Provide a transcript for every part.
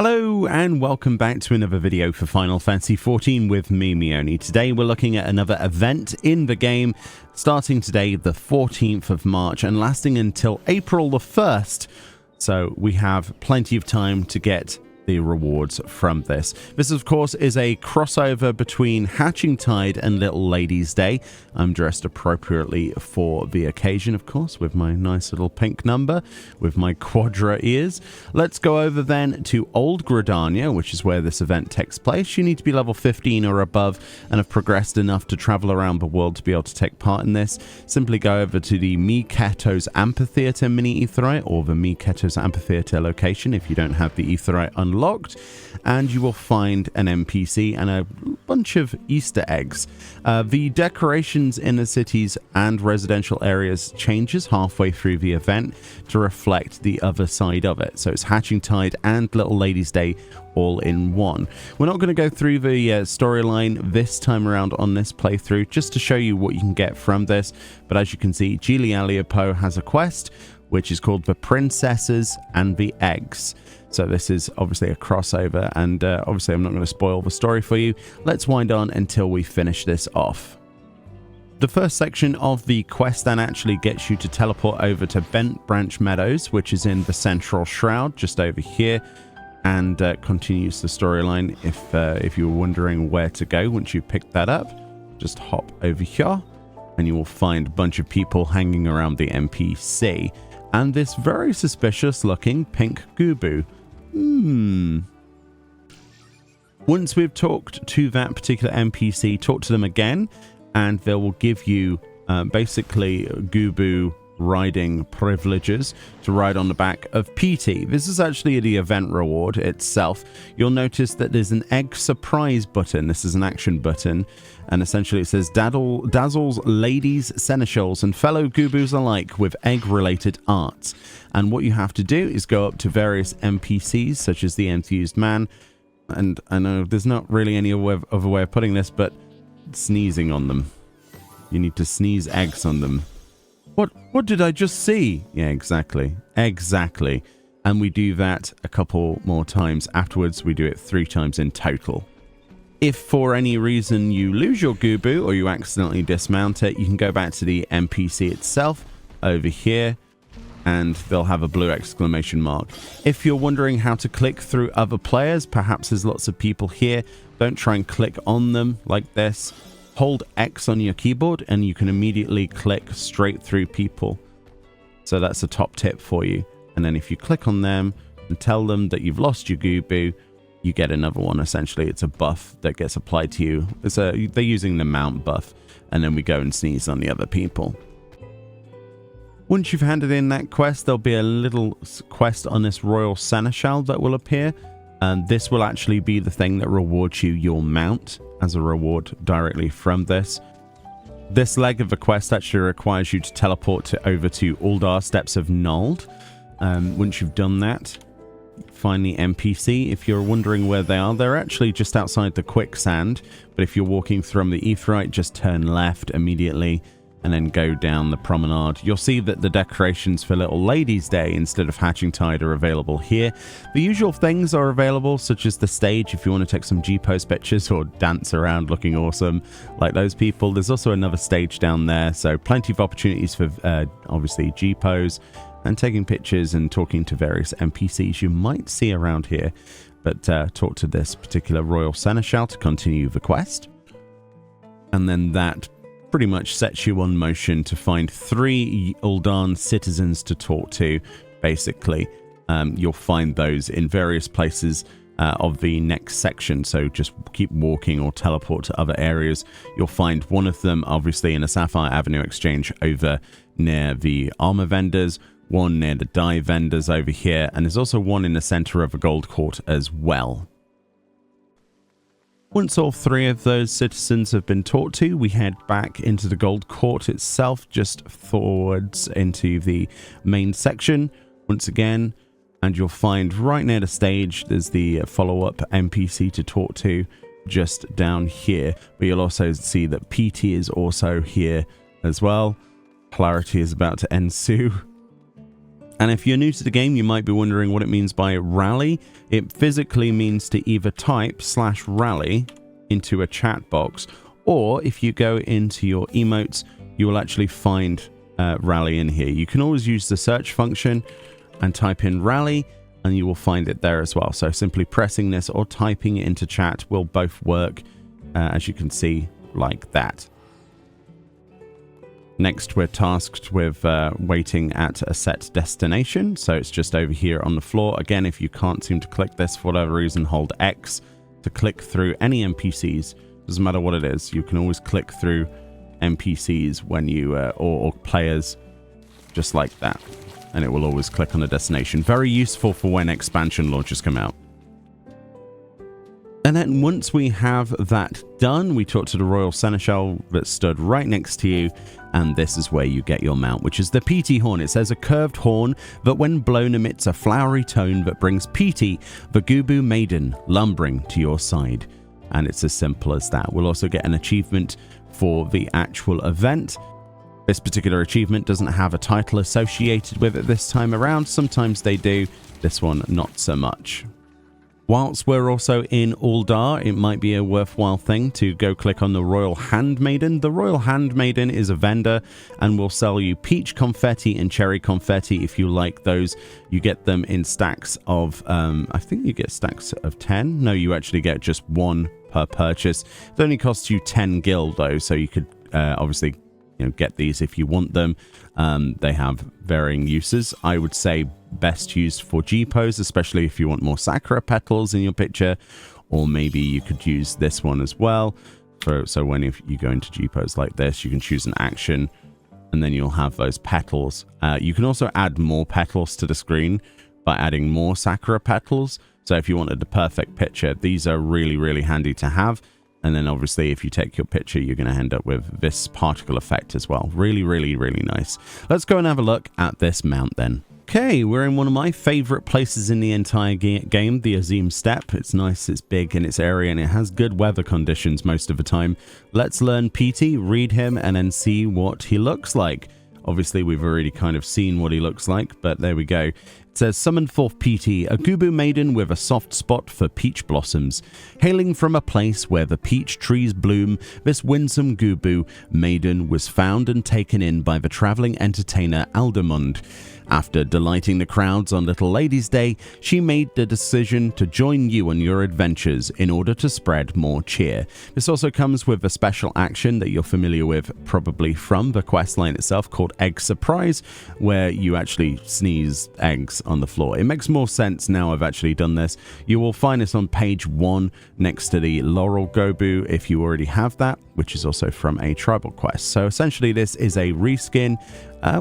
Hello and welcome back to another video for Final Fantasy XIV with me, Meoni. Today we're looking at another event in the game, starting today the 14th of March and lasting until April the 1st. So we have plenty of time to get the rewards from this. This, of course, is a crossover between Hatching Tide and Little Ladies' Day. I'm dressed appropriately for the occasion, of course, with my nice little pink number, with my quadra ears. Let's go over then to Old Gridania, which is where this event takes place. You need to be level 15 or above and have progressed enough to travel around the world to be able to take part in this. Simply go over to the Miketo's Amphitheater mini Aetheryte, or the Miketo's Amphitheater location if you don't have the Aetheryte unlocked, and you will find an NPC and a bunch of Easter eggs. The decorations in the cities and residential areas changes halfway through the event to reflect the other side of it. So it's Hatching Tide and Little Ladies' Day all in one. We're not going to go through the storyline this time around on this playthrough, just to show you what you can get from this. But as you can see, Giulialiapo has a quest which is called The Princesses and the Eggs. So this is obviously a crossover, and obviously I'm not going to spoil the story for you. Let's wind on until we finish this off. The first section of the quest then actually gets you to teleport over to Bent Branch Meadows, which is in the Central Shroud, just over here, and continues the storyline. If you were wondering where to go once you pick that up, just hop over here, and you will find a bunch of people hanging around the NPC, and this very suspicious looking pink Gubu. Once we've talked to that particular NPC, talk to them again, and they will give you basically Gubu riding privileges to ride on the back of PT. This is actually the event reward itself. You'll notice that there's an egg surprise button. This is an action button, and essentially it says dazzles ladies, seneschals, and fellow Gubus alike with egg-related arts. And what you have to do is go up to various NPCs, such as the Enthused Man, and I know there's not really any other way of putting this, but sneezing on them. You need to sneeze eggs on them. What did I just see? Yeah, exactly. And we do that a couple more times afterwards. We do it 3 times in total. If for any reason you lose your Gubu or you accidentally dismount it, you can go back to the NPC itself over here, and they'll have a blue exclamation mark. If you're wondering how to click through other players, perhaps there's lots of people here, don't try and click on them like this. Hold X on your keyboard and you can immediately click straight through people. So that's a top tip for you. And then if you click on them and tell them that you've lost your Gubu, you get another one. Essentially, it's a buff that gets applied to you. They're using the mount buff, and then we go and sneeze on the other people. Once you've handed in that quest, there'll be a little quest on this Royal Seneschal that will appear. And this will actually be the thing that rewards you your mount as a reward directly from this. This leg of the quest actually requires you to teleport over to Uldar Steps of Nald. Once you've done that, find the NPC. If you're wondering where they are, they're actually just outside the quicksand. But if you're walking from the Aetheryte, just turn left immediately and then go down the promenade. You'll see that the decorations for Little Ladies' Day instead of Hatching Tide are available here. The usual things are available, such as the stage if you want to take some G-pose pictures or dance around looking awesome like those people. There's also another stage down there, so plenty of opportunities for obviously G-pose and taking pictures and talking to various NPCs you might see around here. But talk to this particular Royal Seneschal to continue the quest. And then that pretty much sets you on motion to find 3 Uldan citizens to talk to, basically. You'll find those in various places of the next section, so just keep walking or teleport to other areas. You'll find one of them, obviously, in a Sapphire Avenue exchange over near the armor vendors, one near the dye vendors over here, and there's also one in the center of the Gold Court as well. Once all 3 of those citizens have been talked to, we head back into the Gold Court itself, just forwards into the main section once again, and you'll find right near the stage there's the follow-up NPC to talk to just down here. But you'll also see that PT is also here as well. Clarity is about to ensue. And if you're new to the game, you might be wondering what it means by rally. It physically means to either type /rally into a chat box, or if you go into your emotes, you will actually find rally in here. You can always use the search function and type in rally, and you will find it there as well. So simply pressing this or typing it into chat will both work, as you can see, like that. Next, we're tasked with waiting at a set destination. So it's just over here on the floor. Again, if you can't seem to click this for whatever reason, hold X to click through any NPCs. Doesn't matter what it is. You can always click through NPCs when you, or players, just like that. And it will always click on the destination. Very useful for when expansion launches come out. And then once we have that done, we talk to the Royal Seneschal that stood right next to you, and this is where you get your mount, which is the Peaty horn. It says a curved horn that when blown emits a flowery tone that brings Peaty, the Gubu maiden, lumbering to your side. And it's as simple as that. We'll also get an achievement for the actual event. This particular achievement doesn't have a title associated with it this time around. Sometimes they do. This one, not so much. Whilst we're also in Uldar, it might be a worthwhile thing to go click on the Royal Handmaiden. The Royal Handmaiden is a vendor and will sell you peach confetti and cherry confetti if you like those. You get them in stacks of, I think you get stacks of 10. No, you actually get just one per purchase. It only costs you 10 gil though, so you could obviously get these if you want them. They have varying uses. I would say best used for G-pose, especially if you want more Sakura petals in your picture, or maybe you could use this one as well. So when if you go into G-pose like this, you can choose an action, and then you'll have those petals. You can also add more petals to the screen by adding more Sakura petals. So if you wanted the perfect picture, these are really, really handy to have. And then obviously if you take your picture, you're going to end up with this particle effect as well. Really, really, really nice. Let's go and have a look at this mount then. Okay, we're in one of my favorite places in the entire game, the Azim Steppe. It's nice, it's big in its area, and it has good weather conditions most of the time. Let's learn Peaty, read him, and then see what he looks like. Obviously, we've already kind of seen what he looks like, but there we go. It says, summon forth Peaty, a Gubu maiden with a soft spot for peach blossoms. Hailing from a place where the peach trees bloom, this winsome Gubu maiden was found and taken in by the traveling entertainer Aldemund. After delighting the crowds on Little Ladies' Day, she made the decision to join you on your adventures in order to spread more cheer. This also comes with a special action that you're familiar with probably from the questline itself called Egg Surprise, where you actually sneeze eggs on the floor. It makes more sense now I've actually done this. You will find this on page 1 next to the Laurel Gobu if you already have that, which is also from a tribal quest. So essentially this is a reskin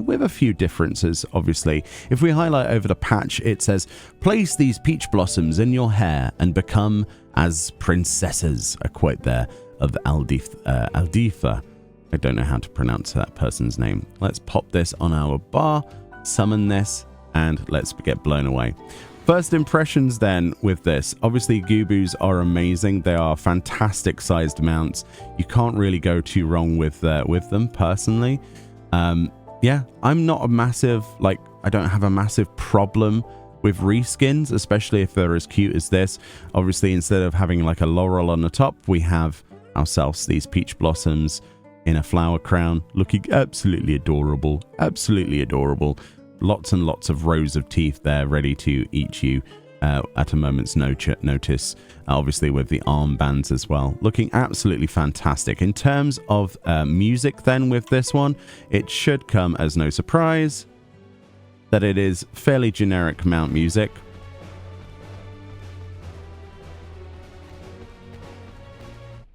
with a few differences, obviously. If we highlight over the patch, it says, place these peach blossoms in your hair and become as princesses, a quote there of Aldifa. I don't know how to pronounce that person's name. Let's pop this on our bar, summon this, and let's get blown away. First impressions then with this. Obviously, Gubus are amazing. They are fantastic sized mounts. You can't really go too wrong with them, personally. Yeah, I'm not a massive, I don't have a massive problem with reskins, especially if they're as cute as this. Obviously, instead of having like a laurel on the top, we have ourselves these peach blossoms in a flower crown, looking absolutely adorable. Absolutely adorable. Lots and lots of rows of teeth there ready to eat you at a moment's notice. Obviously with the armbands as well. Looking absolutely fantastic. In terms of music then with this one, it should come as no surprise that it is fairly generic mount music.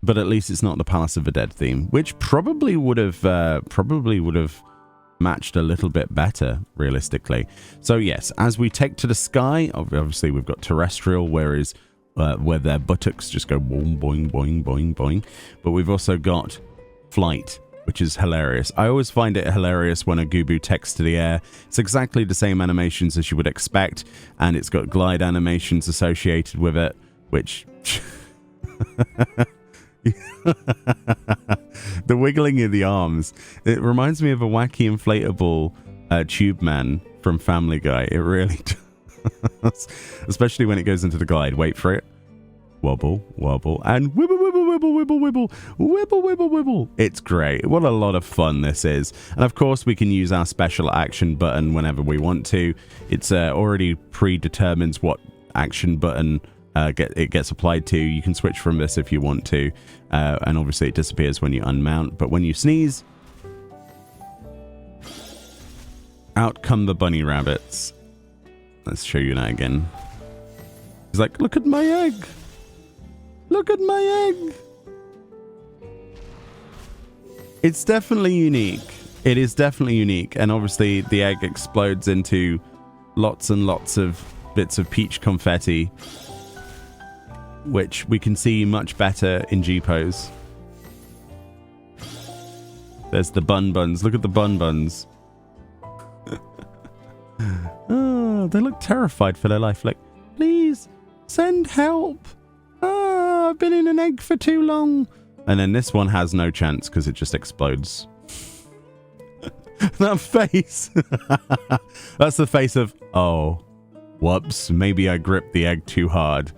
But at least it's not the Palace of the Dead theme, which probably would have matched a little bit better realistically. So yes, as we take to the sky, obviously we've got terrestrial, where their buttocks just go boing boing boing boing boing, but we've also got flight, which is hilarious. I always find it hilarious when a Gubu takes to the air. It's exactly the same animations as you would expect, and it's got glide animations associated with it, which the wiggling of the arms, it reminds me of a wacky inflatable tube man from Family Guy. It really does. Especially when it goes into the glide. Wait for it. Wobble, wobble, and wibble, wibble, wibble, wibble, wibble, wibble, wibble, wibble. It's great. What a lot of fun this is. And of course, we can use our special action button whenever we want to. It's already predetermines what action button it gets applied to. You can switch from this if you want to. And obviously, it disappears when you unmount. But when you sneeze, out come the bunny rabbits. Let's show you that again. He's like, look at my egg. Look at my egg. It's definitely unique. It is definitely unique. And obviously the egg explodes into lots and lots of bits of peach confetti, which we can see much better in G-Pose. There's the bun buns. Look at the bun buns. Oh, they look terrified for their life. Like, please send help. I've been in an egg for too long. And then this one has no chance because it just explodes. That face. That's the face of, oh, whoops, maybe I gripped the egg too hard.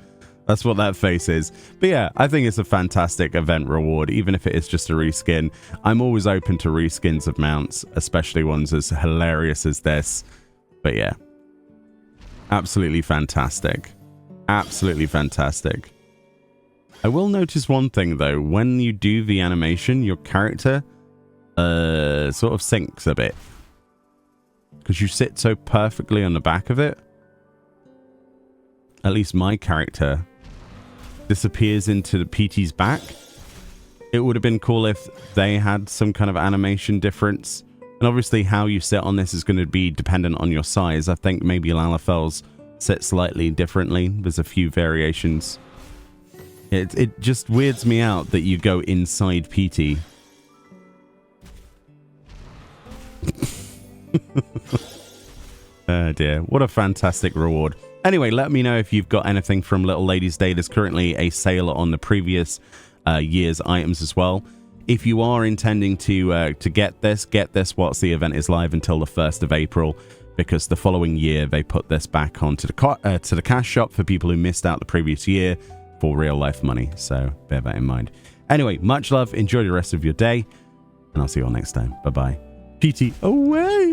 That's what that face is. But yeah, I think it's a fantastic event reward, even if it is just a reskin. I'm always open to reskins of mounts, especially ones as hilarious as this. But yeah, absolutely fantastic. Absolutely fantastic. I will notice one thing though. When you do the animation, your character sort of sinks a bit. Because you sit so perfectly on the back of it. At least my character disappears into the PT's back. It would have been cool if they had some kind of animation difference. And obviously how you sit on this is going to be dependent on your size. I think maybe Lalafel's sit slightly differently. There's a few variations. It just weirds me out that you go inside PT. Oh dear, what a fantastic reward. Anyway, let me know if you've got anything from Little Lady's Day. There's currently a sale on the previous year's items as well. If you are intending to get this whilst the event is live until the 1st of April, because the following year they put this back onto the cash shop for people who missed out the previous year for real life money. So bear that in mind. Anyway, much love. Enjoy the rest of your day. And I'll see you all next time. Bye-bye. PT away.